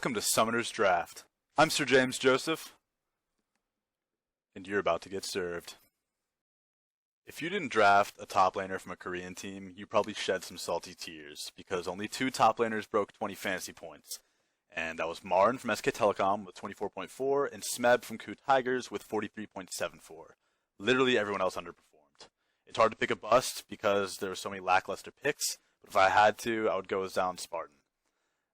Welcome to Summoner's Draft. I'm Sir James Joseph, and you're about to get served. If you didn't draft a top laner from a Korean team, you probably shed some salty tears, because only 2 top laners broke 20 fantasy points. And that was Marin from SK Telecom with 24.4, and Smeb from Ku Tigers with 43.74. Literally everyone else underperformed. It's hard to pick a bust because there were so many lackluster picks, but if I had to, I would go with Zaun Spartan.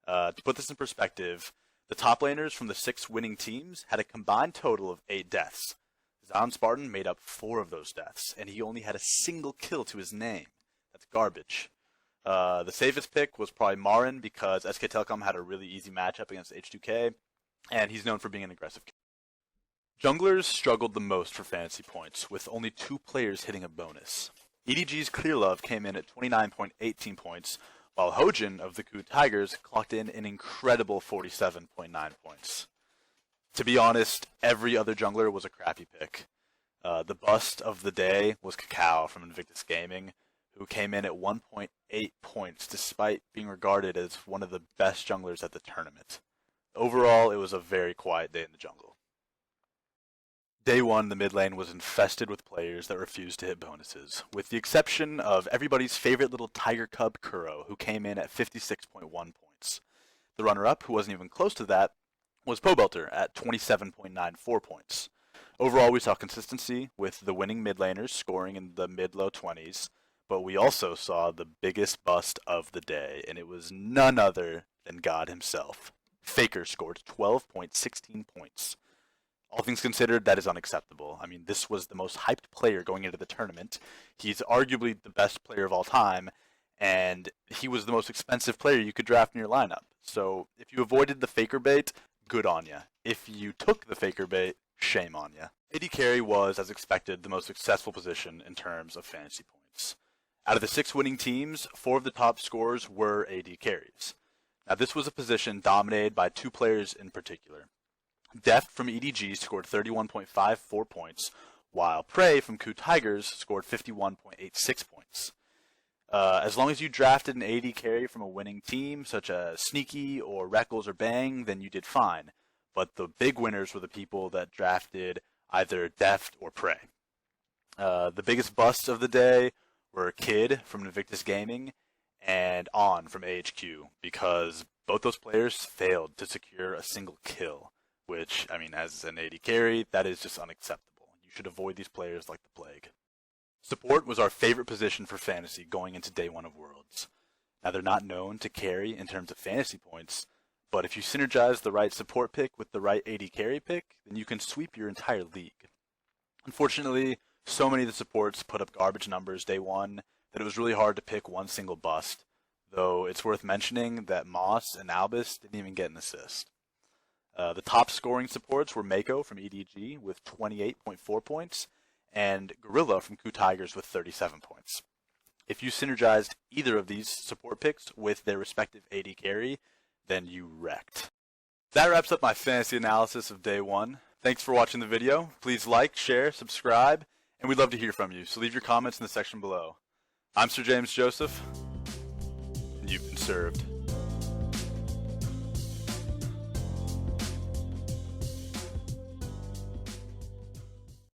To put this in perspective, the top laners from the 6 winning teams had a combined total of 8 deaths. Zaun Spartan made up 4 of those deaths, and he only had a single kill to his name. That's garbage. The safest pick was probably Marin because SK Telecom had a really easy matchup against H2K, and he's known for being an aggressive killer. Junglers struggled the most for fantasy points, with only 2 players hitting a bonus. EDG's Clearlove came in at 29.18 points, while Hojin of the Ku Tigers clocked in an incredible 47.9 points. To be honest, every other jungler was a crappy pick. The bust of the day was Kakao from Invictus Gaming, who came in at 1.8 points despite being regarded as one of the best junglers at the tournament. Overall, it was a very quiet day in the jungle. Day 1, the mid lane was infested with players that refused to hit bonuses, with the exception of everybody's favorite little tiger cub Kuro, who came in at 56.1 points. The runner-up, who wasn't even close to that, was Pobelter at 27.94 points. Overall, we saw consistency with the winning mid laners scoring in the mid-low 20s, but we also saw the biggest bust of the day, and it was none other than God himself. Faker scored 12.16 points. All things considered, that is unacceptable. I mean, this was the most hyped player going into the tournament. He's arguably the best player of all time, and he was the most expensive player you could draft in your lineup. So if you avoided the Faker bait, good on ya. If you took the Faker bait, shame on ya. AD carry was, as expected, the most successful position in terms of fantasy points. Out of the 6 winning teams, 4 of the top scorers were AD carries. Now, this was a position dominated by 2 players in particular. Deft from EDG scored 31.54 points, while Prey from Ku Tigers scored 51.86 points. As long as you drafted an AD carry from a winning team, such as Sneaky or Reckles or Bang, then you did fine. But the big winners were the people that drafted either Deft or Prey. The biggest busts of the day were Kid from Invictus Gaming and On from AHQ, because both those players failed to secure a single kill, which, I mean, as an AD carry, that is just unacceptable. You should avoid these players like the plague. Support was our favorite position for fantasy going into day 1 of Worlds. Now, they're not known to carry in terms of fantasy points, but if you synergize the right support pick with the right AD carry pick, then you can sweep your entire league. Unfortunately, so many of the supports put up garbage numbers day 1 that it was really hard to pick one single bust, though it's worth mentioning that Moss and Albus didn't even get an assist. The top scoring supports were Mako from EDG with 28.4 points, and Gorilla from Ku Tigers with 37 points. If you synergized either of these support picks with their respective AD carry, then you wrecked. That wraps up my fantasy analysis of day 1. Thanks for watching the video. Please like, share, subscribe, and we'd love to hear from you, so leave your comments in the section below. I'm Sir James Joseph, and you've been served.